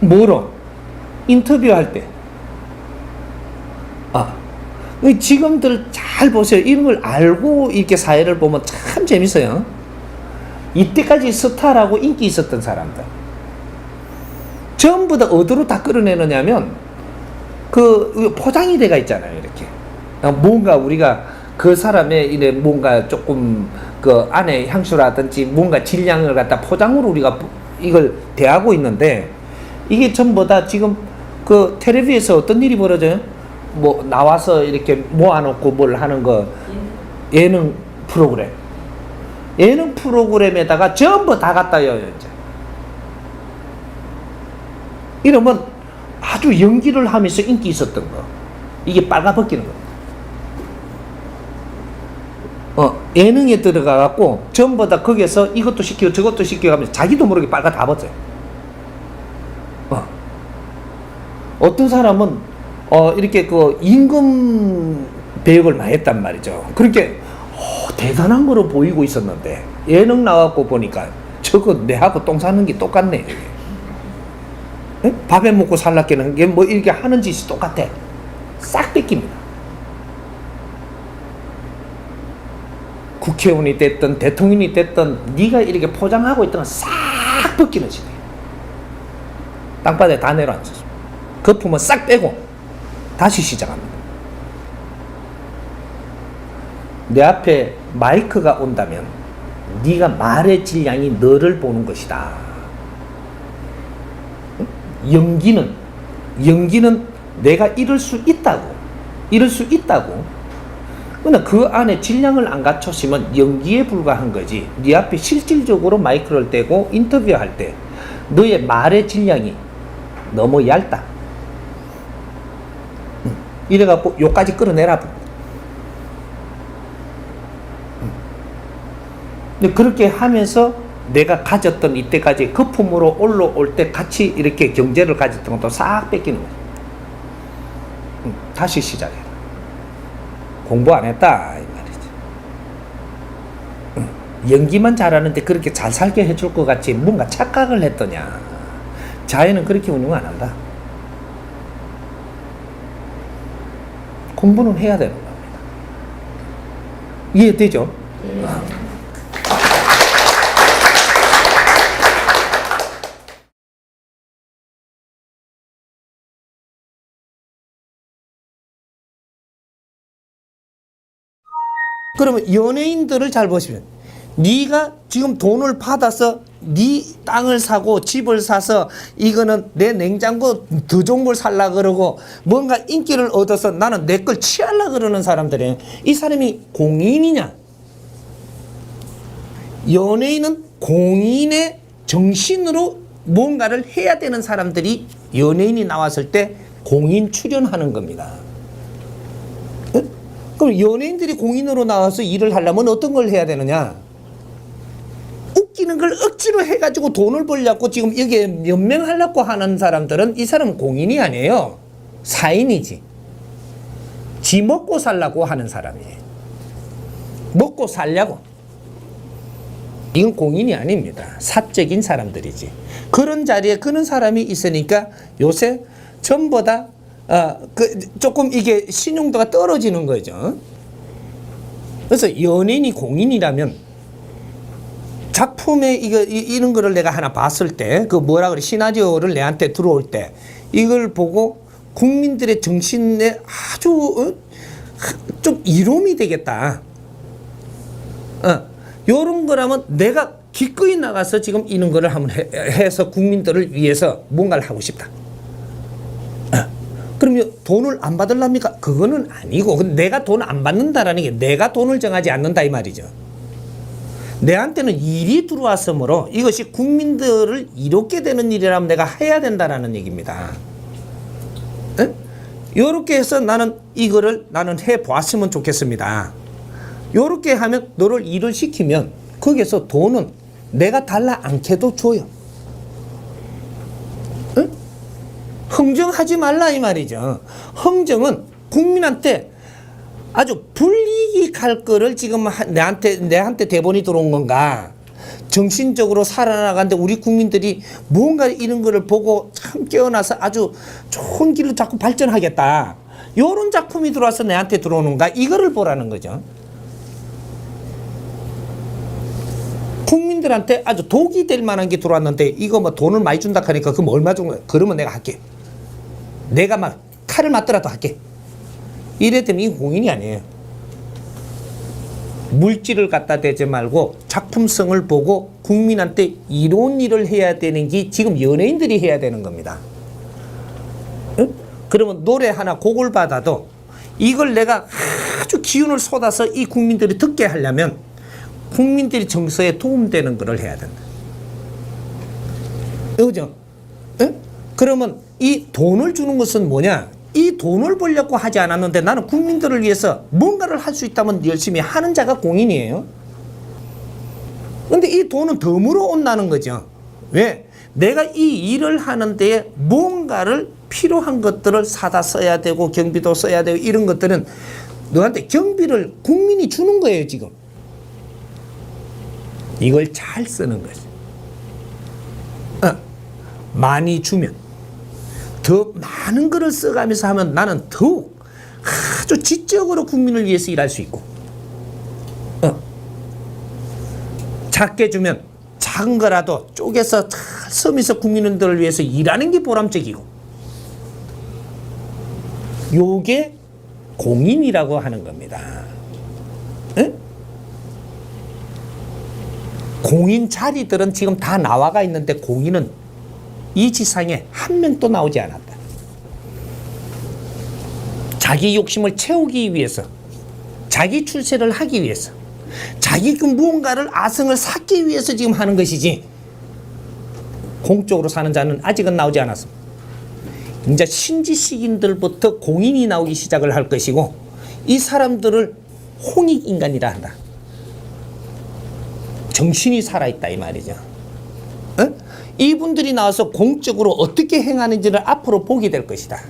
뭐로? 인터뷰할 때. 지금들 잘 보세요. 이런 걸 알고 이렇게 사회를 보면 참 재밌어요. 이때까지 스타라고 인기 있었던 사람들 전부 다 어디로 다 끌어내느냐면 그 포장이 돼가 있잖아요. 이렇게 뭔가 우리가 그 사람의 이래 뭔가 조금 그 안에 향수라든지 뭔가 질량을 갖다 포장으로 우리가 이걸 대하고 있는데, 이게 전부 다 지금 그 텔레비에서 어떤 일이 벌어져요? 뭐 나와서 이렇게 모아놓고 뭘 하는 거, 예능 프로그램. 예능 프로그램에다가 전부 다 갖다요, 이제. 이러면 아주 연기를 하면서 인기 있었던 거, 이게 빨가벗기는 겁니다. 예능에 들어가갖고 전부 다 거기에서 이것도 시키고 저것도 시키고 하면서 자기도 모르게 빨가 다 벗어요. 어떤 사람은 이렇게 그 임금 배역을 많이 했단 말이죠. 그렇게 대단한 거로 보이고 있었는데 예능 나와갖고 보니까 저거 내하고 똥 싸는 게 똑같네. 네? 밥에 먹고 살라끼는 게 뭐 이렇게 하는 짓이 똑같아. 싹 뺏깁니다. 국회의원이 됐든 대통령이 됐든 네가 이렇게 포장하고 있던 건 싹 벗기는 시대. 땅바닥에 다 내려앉았어. 거품은 싹 빼고 다시 시작합니다. 내 앞에 마이크가 온다면 네가 말의 질량이 너를 보는 것이다. 연기는 내가 이럴 수 있다고. 그러나 그 안에 질량을 안 갖췄으면 연기에 불과한 거지. 네 앞에 실질적으로 마이크를 떼고 인터뷰할 때 너의 말의 질량이 너무 얇다. 이래갖고 요까지 끌어내라. 근데 그렇게 하면서 내가 가졌던 이때까지 거품으로 올라올 때 같이 이렇게 경제를 가졌던 것도 싹 뺏기는 거야. 다시 시작해라. 공부 안 했다 이 말이지. 연기만 잘하는데 그렇게 잘 살게 해줄 것 같지 뭔가 착각을 했더냐. 자연은 그렇게 운영 안 한다. 공부는 해야 되는 겁니다. 이해되죠? 네. 그러면 연예인들을 잘 보시면 네가 지금 돈을 받아서 네 땅을 사고 집을 사서 이거는 내 냉장고 더 좋은 걸 살라 그러고 뭔가 인기를 얻어서 나는 내 걸 취하려 그러는 사람들이에요. 이 사람이 공인이냐? 연예인은 공인의 정신으로 뭔가를 해야 되는 사람들이 연예인이 나왔을 때 공인 출연하는 겁니다. 그럼 연예인들이 공인으로 나와서 일을 하려면 어떤 걸 해야 되느냐? 웃기는 걸 억지로 해가지고 돈을 벌려고 지금 여기에 연명하려고 하는 사람들은 이 사람은 공인이 아니에요. 사인이지. 지 먹고 살라고 하는 사람이에요. 먹고 살려고. 이건 공인이 아닙니다. 사적인 사람들이지. 그런 자리에 그런 사람이 있으니까 요새 전부 다 조금 이게 신용도가 떨어지는 거죠. 그래서 연예인이 공인이라면 작품에 이런 거를 내가 하나 봤을 때, 그 뭐라 그래, 시나리오를 내한테 들어올 때 이걸 보고 국민들의 정신에 아주 좀 이로움이 되겠다. 요런 거라면 내가 기꺼이 나가서 지금 이런 거를 한번 해서 국민들을 위해서 뭔가를 하고 싶다. 그러면 돈을 안 받을랍니까? 그거는 아니고, 내가 돈 안 받는다라는 게 내가 돈을 정하지 않는다 이 말이죠. 내한테는 일이 들어왔으므로 이것이 국민들을 이롭게 되는 일이라면 내가 해야 된다라는 얘기입니다. 요렇게 해서 나는 이거를 나는 해 보았으면 좋겠습니다. 요렇게 하면 너를 일을 시키면 거기에서 돈은 내가 달라 않게도 줘요. 응? 흥정하지 말라 이 말이죠. 흥정은 국민한테 아주 불이익이 갈 거를 지금 내한테 대본이 들어온 건가? 정신적으로 살아나가는데 우리 국민들이 뭔가 이런 거를 보고 참 깨어나서 아주 좋은 길로 자꾸 발전하겠다. 요런 작품이 들어와서 내한테 들어오는가? 이거를 보라는 거죠. 국민들한테 아주 독이 될 만한 게 들어왔는데 이거 뭐 돈을 많이 준다 하니까 그럼 얼마 정도? 그러면 내가 할게. 내가 막 칼을 맞더라도 할게. 이랬더니 이게 공인이 아니에요. 물질을 갖다 대지 말고 작품성을 보고 국민한테 이로운 일을 해야 되는 게 지금 연예인들이 해야 되는 겁니다. 응? 그러면 노래 하나 곡을 받아도 이걸 내가 아주 기운을 쏟아서 이 국민들이 듣게 하려면 국민들이 정서에 도움되는 것을 해야 된다. 그죠? 응? 그러면 이 돈을 주는 것은 뭐냐? 이 돈을 벌려고 하지 않았는데 나는 국민들을 위해서 뭔가를 할 수 있다면 열심히 하는 자가 공인이에요. 근데 이 돈은 덤으로 온다는 거죠. 왜? 내가 이 일을 하는 데에 뭔가를 필요한 것들을 사다 써야 되고 경비도 써야 되고 이런 것들은 너한테 경비를 국민이 주는 거예요 지금. 이걸 잘 쓰는 거지. 많이 주면 더 많은 거를 써가면서 하면 나는 더욱 아주 지적으로 국민을 위해서 일할 수 있고, 작게 주면 작은 거라도 쪼개서 잘 쓰면서 국민들을 위해서 일하는 게 보람적이고, 요게 공인이라고 하는 겁니다. 에? 공인 자리들은 지금 다 나와가 있는데 공인은 이 지상에 한 명도 나오지 않았다. 자기 욕심을 채우기 위해서, 자기 출세를 하기 위해서, 자기 그 무언가를 아성을 쌓기 위해서 지금 하는 것이지 공적으로 사는 자는 아직은 나오지 않았습니다. 이제 신지식인들부터 공인이 나오기 시작을 할 것이고, 이 사람들을 홍익인간이라 한다. 정신이 살아있다 이 말이죠. 이분들이 나와서 공적으로 어떻게 행하는지를 앞으로 보게 될 것이다.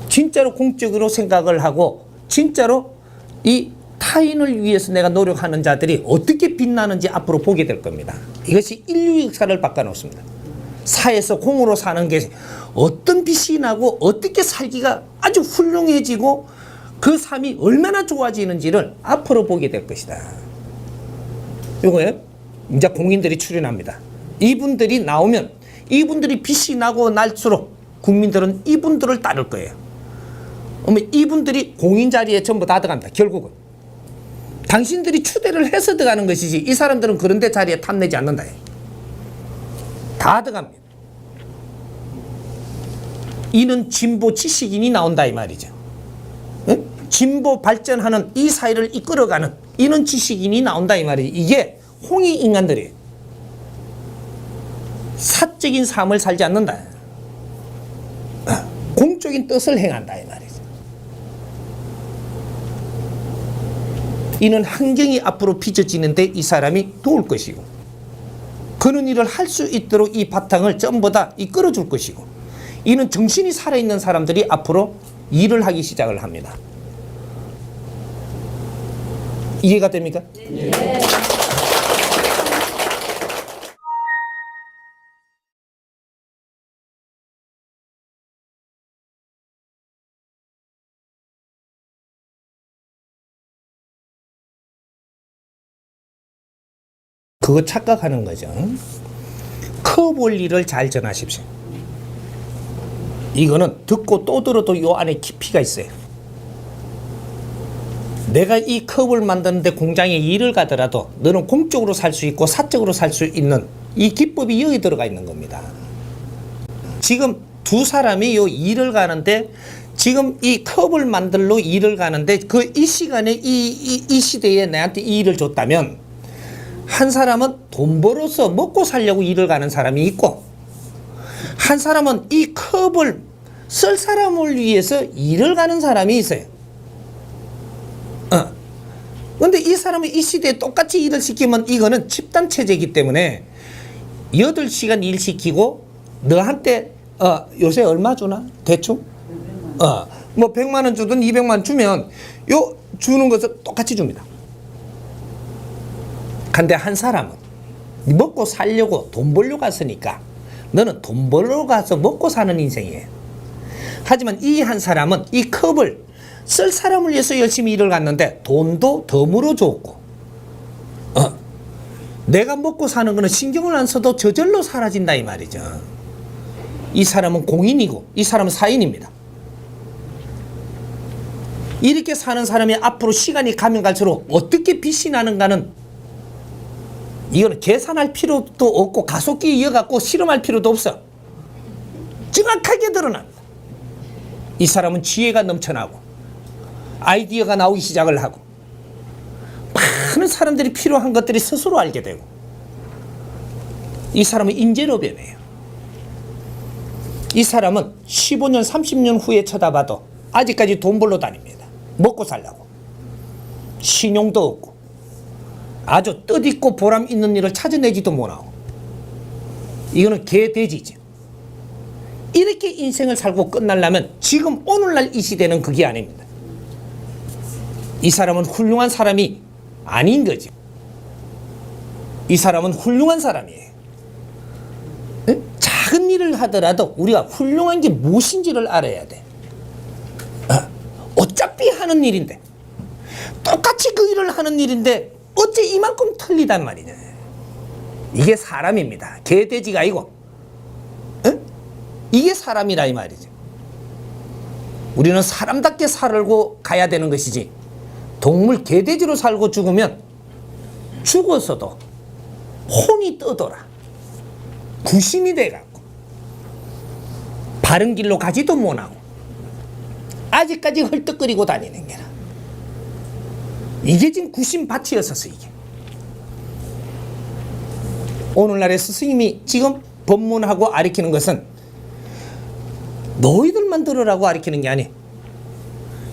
진짜로 공적으로 생각을 하고 진짜로 이 타인을 위해서 내가 노력하는 자들이 어떻게 빛나는지 앞으로 보게 될 겁니다. 이것이 인류 역사를 바꿔놓습니다. 사에서 공으로 사는 게 어떤 빛이 나고 어떻게 살기가 아주 훌륭해지고 그 삶이 얼마나 좋아지는지를 앞으로 보게 될 것이다. 요거예요. 이제 공인들이 출연합니다. 이분들이 나오면 이분들이 빛이 나고 날수록 국민들은 이분들을 따를 거예요. 그러면 이분들이 공인 자리에 전부 다 들어간다. 결국은 당신들이 추대를 해서 들어가는 것이지 이 사람들은 그런 데 자리에 탐내지 않는다. 다 들어갑니다. 이는 진보 지식인이 나온다 이 말이죠. 응? 진보 발전하는 이 사회를 이끌어가는 이는 지식인이 나온다 이 말이죠. 이게 홍익 인간들이에요. 사적인 삶을 살지 않는다. 공적인 뜻을 행한다 이 말이죠. 이는 환경이 앞으로 빚어지는데 이 사람이 도울 것이고, 그런 일을 할 수 있도록 이 바탕을 전부 다 이끌어 줄 것이고, 이는 정신이 살아있는 사람들이 앞으로 일을 하기 시작을 합니다. 이해가 됩니까? 네. 그거 착각하는 거죠. 컵 원리를 잘 전하십시오. 이거는 듣고 또 들어도 요 안에 깊이가 있어요. 내가 이 컵을 만드는데 공장에 일을 가더라도 너는 공적으로 살 수 있고 사적으로 살 수 있는 이 기법이 여기 들어가 있는 겁니다. 지금 두 사람이 요 일을 가는데 지금 이 컵을 만들러 일을 가는데 그 이 시간에 이 시대에 내한테 이 일을 줬다면 한 사람은 돈 벌어서 먹고 살려고 일을 가는 사람이 있고 한 사람은 이 컵을 쓸 사람을 위해서 일을 가는 사람이 있어요. 근데 이 사람이 이 시대에 똑같이 일을 시키면 이거는 집단체제이기 때문에 8시간 일 시키고 너한테 요새 얼마 주나? 대충? 뭐 100만 원 주든 200만 원 주면 요 주는 것을 똑같이 줍니다. 근데 한 사람은 먹고 살려고 돈 벌려 갔으니까 너는 돈 벌러 가서 먹고 사는 인생이에요. 하지만 이 한 사람은 이 컵을 쓸 사람을 위해서 열심히 일을 갔는데 돈도 덤으로 줬고 내가 먹고 사는 거는 신경을 안 써도 저절로 사라진다 이 말이죠. 이 사람은 공인이고 이 사람은 사인입니다. 이렇게 사는 사람이 앞으로 시간이 가면 갈수록 어떻게 빚이 나는가는 이거는 계산할 필요도 없고 가속기 이어갖고 실험할 필요도 없어. 정확하게 드러납니다. 이 사람은 지혜가 넘쳐나고 아이디어가 나오기 시작을 하고 많은 사람들이 필요한 것들이 스스로 알게 되고 이 사람은 인재로변해요. 이 사람은 15년 30년 후에 쳐다봐도 아직까지 돈 벌러 다닙니다. 먹고 살려고. 신용도 없고 아주 뜻있고 보람 있는 일을 찾아내지도 못하고 이거는 개돼지죠. 이렇게 인생을 살고 끝나려면 지금 오늘날 이 시대는 그게 아닙니다. 이 사람은 훌륭한 사람이 아닌 거죠. 이 사람은 훌륭한 사람이에요. 네? 작은 일을 하더라도 우리가 훌륭한 게 무엇인지를 알아야 돼. 어차피 하는 일인데 똑같이 그 일을 하는 일인데 어째 이만큼 틀리단 말이냐. 이게 사람입니다. 개, 돼지가 아니고 이게 사람이라 이 말이죠. 우리는 사람답게 살고 가야 되는 것이지 동물 개돼지로 살고 죽으면 죽어서도 혼이 떠돌아 구신이 돼갖고 바른 길로 가지도 못하고 아직까지 헐떡거리고 다니는 게라. 이게 지금 구신밭이었어서 이게. 오늘날의 스승님이 지금 법문하고 가르치는 것은 너희들만 들으라고 가르치는 게 아니.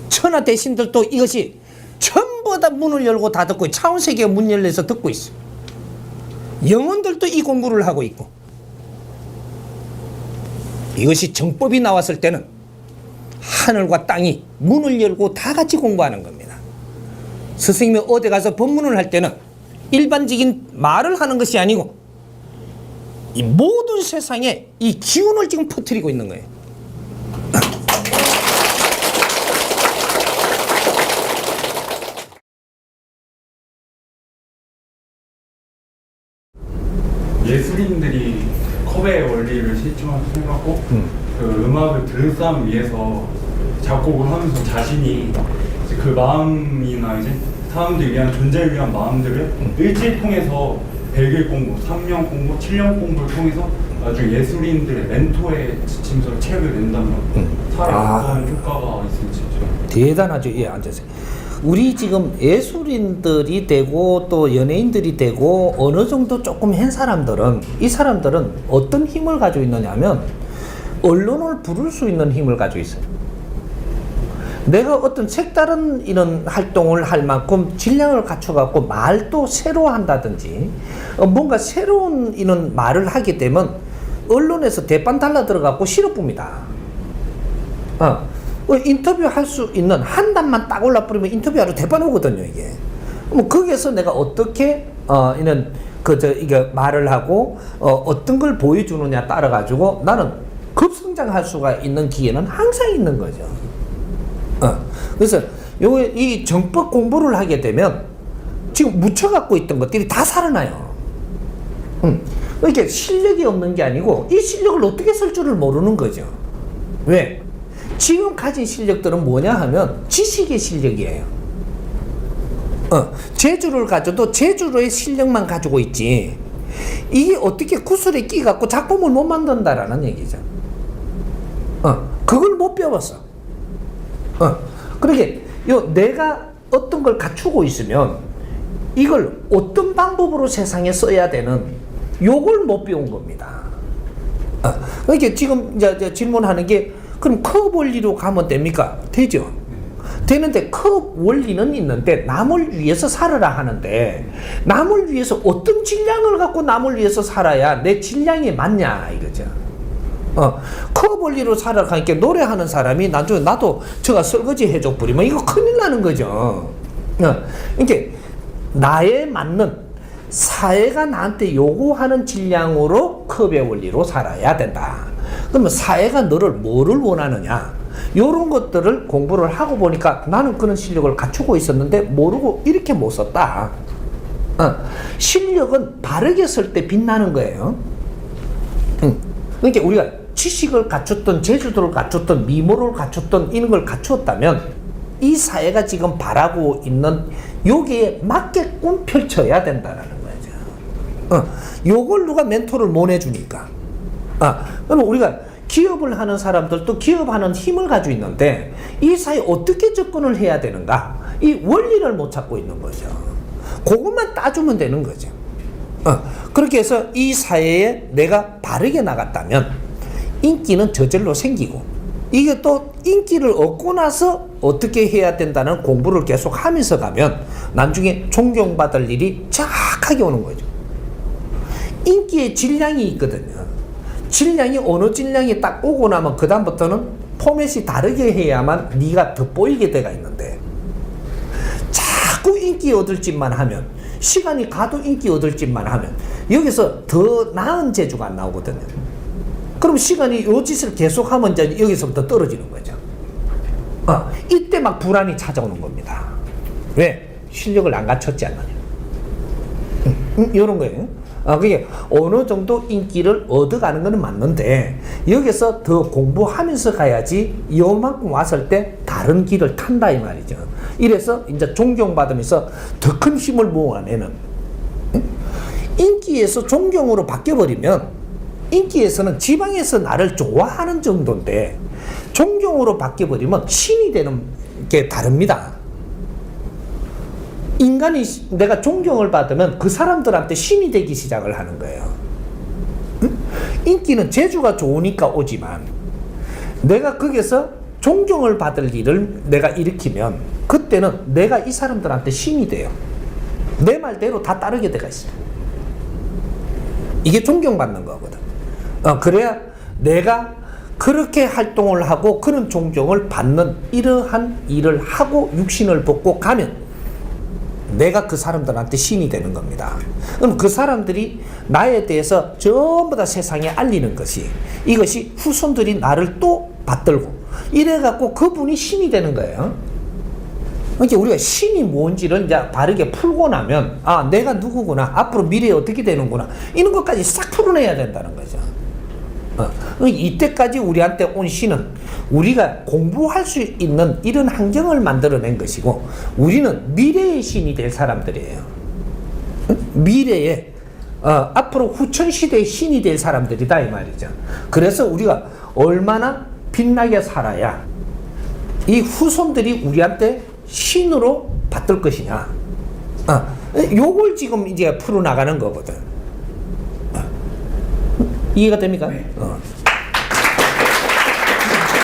천하 대신들도 이것이 전부 다 문을 열고 다 듣고 차원세계가 문 열려서 듣고 있어. 영혼들도 이 공부를 하고 있고. 이것이 정법이 나왔을 때는 하늘과 땅이 문을 열고 다 같이 공부하는 겁니다. 스승님이 어디 가서 법문을 할 때는 일반적인 말을 하는 것이 아니고 이 모든 세상에 이 기운을 지금 퍼뜨리고 있는 거예요. 예술인들이 컵의 원리를 실증해갖고 그 음악을 들을 사람 위해서 작곡을 하면서 자신이 이제 그 마음이나 이제 사람들 위한 존재를 위한 마음들을 일지를 통해서 100일 공부, 3년 공부, 7년 공부를 통해서 나중에 예술인들의 멘토의 지침서를 책을 낸다면 사람에 어떤 효과가 있을지 좀. 대단하죠. 예, 앉으세요. 우리 지금 예술인들이 되고 또 연예인들이 되고 어느 정도 조금 한 사람들은 이 사람들은 어떤 힘을 가지고 있느냐면 언론을 부를 수 있는 힘을 가지고 있어요. 내가 어떤 색다른 이런 활동을 할 만큼 질량을 갖춰갖고 말도 새로 한다든지 뭔가 새로운 이런 말을 하게 되면 언론에서 대판 달라 들어갖고 실어봅니다. 인터뷰 할 수 있는 한 단만 딱 올라버리면 인터뷰하러 대박오거든요, 이게. 뭐 거기에서 내가 어떻게 이런 이게 말을 하고 어떤 걸 보여주느냐 따라 가지고 나는 급성장할 수가 있는 기회는 항상 있는 거죠. 그래서 요게 이 정법 공부를 하게 되면 지금 묻혀갖고 있던 것들이 다 살아나요. 이렇게 실력이 없는 게 아니고 이 실력을 어떻게 쓸 줄을 모르는 거죠. 왜? 지금 가진 실력들은 뭐냐 하면 지식의 실력이에요. 재주를 가져도 재주로의 실력만 가지고 있지 이게 어떻게 구슬에 끼갖고 작품을 못 만든다라는 얘기죠. 그걸 못 배웠어. 그러게 내가 어떤 걸 갖추고 있으면 이걸 어떤 방법으로 세상에 써야 되는 요걸 못 배운 겁니다. 그러니까 지금 이제 질문하는 게 그럼 컵 원리로 가면 됩니까? 되죠. 되는데 컵 원리는 있는데 남을 위해서 살아라 하는데 남을 위해서 어떤 질량을 갖고 남을 위해서 살아야 내 질량에 맞냐 이거죠. 컵 원리로 살아가니까 노래하는 사람이 나중에 나도 저가 설거지 해줘 버리면 이거 큰일 나는 거죠. 이게 나에 맞는 사회가 나한테 요구하는 질량으로 컵의 원리로 살아야 된다. 그러면 사회가 너를 뭐를 원하느냐 요런 것들을 공부를 하고 보니까 나는 그런 실력을 갖추고 있었는데 모르고 이렇게 못 썼다. 실력은 바르게 쓸 때 빛나는 거예요. 그러니까 우리가 지식을 갖췄던 제주도를 갖췄던 미모를 갖췄던 이런 걸 갖추었다면 이 사회가 지금 바라고 있는 여기에 맞게끔 펼쳐야 된다라는 거죠. 요걸 누가 멘토를 못 해주니까. 그럼 우리가 기업을 하는 사람들도 기업하는 힘을 가지고 있는데 이 사회에 어떻게 접근을 해야 되는가 이 원리를 못 찾고 있는 거죠. 그것만 따주면 되는 거죠. 그렇게 해서 이 사회에 내가 바르게 나갔다면 인기는 저절로 생기고 이게 또 인기를 얻고 나서 어떻게 해야 된다는 공부를 계속 하면서 가면 나중에 존경받을 일이 착하게 오는 거죠. 인기의 질량이 있거든요. 질량이 어느 질량이 딱 오고 나면 그 다음부터는 포맷이 다르게 해야만 네가 돋보이게 돼가 있는데 자꾸 인기 얻을 짓만 하면 시간이 가도 인기 얻을 짓만 하면 여기서 더 나은 재주가 안 나오거든요. 그럼 시간이 요 짓을 계속하면 이제 여기서부터 떨어지는 거죠. 이때 막 불안이 찾아오는 겁니다. 왜? 실력을 안 갖췄지 않느냐. 이런 거예요. 그게 어느 정도 인기를 얻어가는 것은 맞는데 여기서 더 공부하면서 가야지 요만큼 왔을 때 다른 길을 탄다 이 말이죠. 이래서 이제 존경받으면서 더 큰 힘을 모아내는 인기에서 존경으로 바뀌어버리면 인기에서는 지방에서 나를 좋아하는 정도인데 존경으로 바뀌어버리면 신이 되는 게 다릅니다. 인간이 내가 존경을 받으면 그 사람들한테 신이 되기 시작을 하는 거예요. 인기는 재주가 좋으니까 오지만 내가 거기서 존경을 받을 일을 내가 일으키면 그때는 내가 이 사람들한테 신이 돼요. 내 말대로 다 따르게 돼가 있어요. 이게 존경받는 거거든. 그래야 내가 그렇게 활동을 하고 그런 존경을 받는 이러한 일을 하고 육신을 벗고 가면 내가 그 사람들한테 신이 되는 겁니다. 그럼 그 사람들이 나에 대해서 전부 다 세상에 알리는 것이 이것이 후손들이 나를 또 받들고 이래갖고 그분이 신이 되는 거예요. 그러니까 우리가 신이 뭔지를 이제 바르게 풀고 나면 내가 누구구나 앞으로 미래에 어떻게 되는구나 이런 것까지 싹 풀어내야 된다는 거죠. 이때까지 우리한테 온 신은 우리가 공부할 수 있는 이런 환경을 만들어낸 것이고 우리는 미래의 신이 될 사람들이에요. 미래에 앞으로 후천시대의 신이 될 사람들이다 이 말이죠. 그래서 우리가 얼마나 빛나게 살아야 이 후손들이 우리한테 신으로 받들 것이냐 요걸 지금 이제 풀어나가는 거거든. 이해가 됩니까? 네.